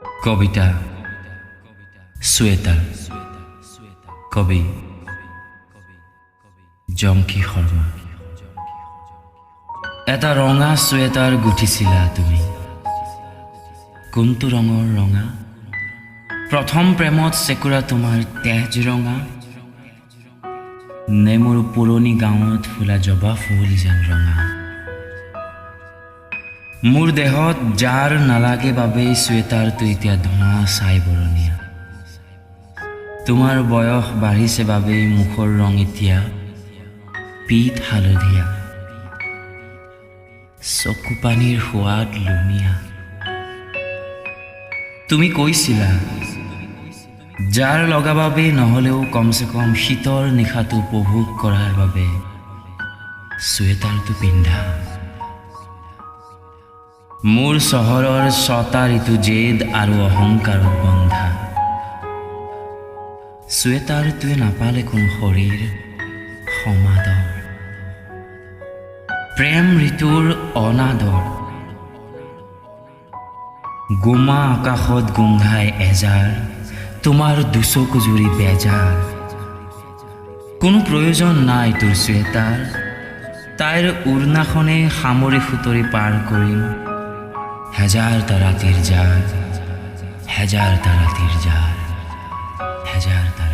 কবিতা sweater কবি জংকি শৰ্মা। এটা ৰঙা চুৱেটাৰ গুঠিছিলা তুমি, কোনটো ৰঙৰ ৰঙা? প্ৰথম প্ৰেমত চেকুৰা তোমাৰ তেজ ৰঙা, নে মোৰ পুৰণি গাঁৱত ফুলা জবা ফুল যেন ৰঙা? মোৰ দেহত জাৰ নালাগে বাবেই চুৱেটাৰটো এতিয়া ধোঁৱা চাই বৰণীয়া। তোমাৰ বয়স বাঢ়িছে বাবেই মুখৰ ৰং এতিয়া পিঠ হালধীয়া, চকু পানীৰ সোৱাদ লুমীয়া। তুমি কৈছিলা জাৰ লগা বাবে নহ'লেও কমচে কম শীতৰ নিশাটো উপভোগ কৰাৰ বাবে চুৱেটাৰটো পিন্ধা। মোৰ চহৰৰ 6টা ঋতু জেদ আৰু অহংকাৰত বন্ধা, চুৱেটাৰটোৱে নাপালে কোনো শৰীৰ সমাদৰ। প্ৰেম ঋতুৰ অনাদৰ, গোমা আকাশত গোন্ধাই এজাৰ তোমাৰ দুচকু জুৰি বেজাৰ। কোনো প্ৰয়োজন নাই তোৰ চুৱেটাৰ, তাইৰ উৰ্নাখনে সামৰি সুতৰি পাৰ কৰিম হেজাৰটা ৰাতিৰ জাৰ, হেজাৰটা ৰাতিৰ জাৰ, হেজাৰটা